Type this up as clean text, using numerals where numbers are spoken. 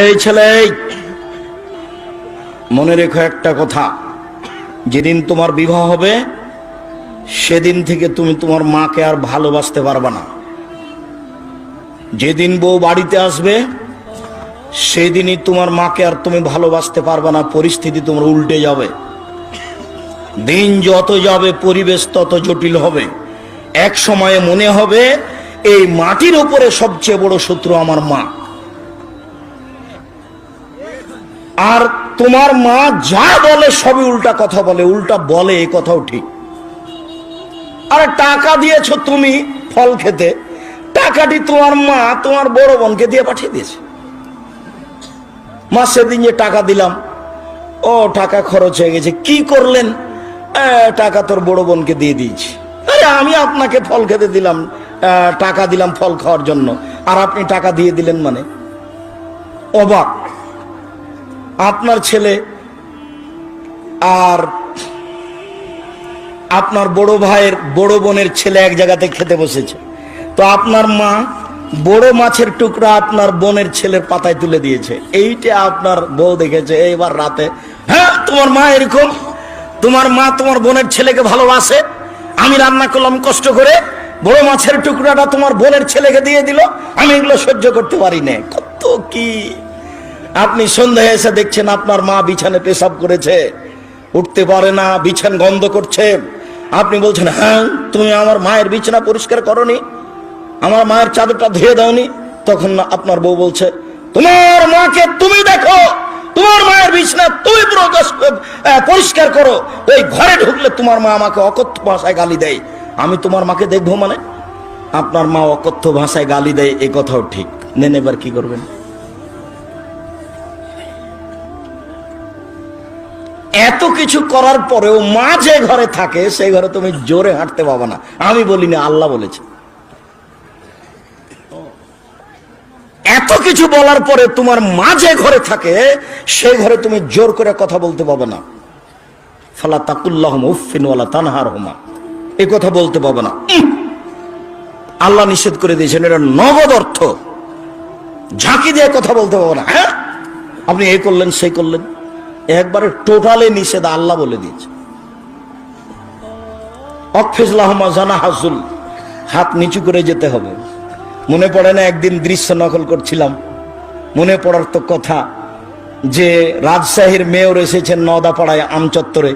এই ছেলে, মনে রেখো একটা কথা, যেদিন তোমার বিবাহ হবে সেদিন থেকে তুমি তোমার মাকে আর ভালোবাসতে পারবে না। যেদিন বউ বাড়িতে আসবে সেদিনই তোমার মাকে আর তুমি ভালোবাসতে পারবে না। পরিস্থিতি তোমার উল্টে যাবে। দিন যত যাবে পরিবেশ তত জটিল হবে। এক সময়ে মনে হবে এই মাটির উপরে সবচেয়ে বড় শত্রু আমার মা। আর তোমার মা যা বলে সবই উল্টা কথা বলে, উল্টা বলে, এই কথাও ঠিক। আরে টাকা দিয়েছো তুমি ফল খেতে, টাকাটি তোমার মা তোমার বড় বোনকে দিয়ে পাঠিয়ে দিয়েছে। মা সেদিন যে টাকা দিলাম, ও টাকা খরচ হয়ে গেছে, কি করলেন? টাকা তোর বড় বোনকে দিয়ে দিয়েছি। আমি আপনাকে ফল খেতে দিলাম, টাকা দিলাম ফল খাওয়ার জন্য, আর আপনি টাকা দিয়ে দিলেন মানে? অবাক। আপনার ছেলে আর আপনার বড় ভাইয়ের বড় বোনের ছেলে এক জায়গাতে খেতে বসেছে, তো আপনার মা বড় মাছের টুকরা আপনার বোনের ছেলের পাতায় তুলে দিয়েছে। এইটা আপনার বউ দেখেছে এইবার রাতে, হ্যাঁ তোমার মা এরকম, তোমার মা তোমার বোনের ছেলেকে ভালোবাসে, আমি রান্না করলাম কষ্ট করে, বড় মাছের টুকরাটা তোমার বোনের ছেলেকে দিয়ে দিল, আমি এগুলো সহ্য করতে পারি না। কত কি! আপনি সন্ধ্যায় এসে দেখছেন আপনার মা বিছানে পেশাব করেছে, উঠতে পারে না, বিছান গন্ধ করছে। আপনি বলছেন, হ্যাঁ তুমি আমার মায়ের বিছানা পরিষ্কার করনি, আমার মায়ের চাদরটা ধুয়ে দাওনি। তখন আপনার বউ বলছে, তোমার মাকে তুমি দেখো, তোমার মায়ের বিছানা তুমি পুরো পরিষ্কার করো, ওই ঘরে ঢুকলে তোমার মা আমাকে অকথ্য ভাষায় গালি দেয়, আমি তোমার মাকে দেখবো মানে? আপনার মা অকথ্য ভাষায় গালি দেয়, এই কথাও ঠিক। নেন, এবার কি করবেন? এত কিছু করার পরেও মা যে ঘরে থাকে সেই ঘরে তুমি জোরে হাঁটতে পাবে না। আমি বলিনি, আল্লাহ বলেছে। এত কিছু বলার পরে তোমার মা যে ঘরে থাকে সেই ঘরে তুমি জোর করে কথা বলতে পাবে না। ফালা তাকুল্লাহুম উফফিন ওয়ালা তানহারহুমা, এই কথা বলতে পাবে না। আল্লাহ নিষেধ করে দিয়েছেন, এটা নগদ অর্থ। ঝাঁকি দিয়ে কথা বলতে পাবে না। হ্যাঁ আপনি এই করলেন সেই করলেন, একবারে টোটালে নিষেধ, আল্লাহ বলে দিয়েছে। অকফিজ লাহুমা জানাহাজুল, হাত নিচু করে যেতে হবে। মনে পড়ে না একদিন দৃশ্য নকল করছিলাম, মনে পড়ার তো কথা যে রাজশাহীর মেয়র এসেছেন নওদাপাড়ায় আমচত্বরে,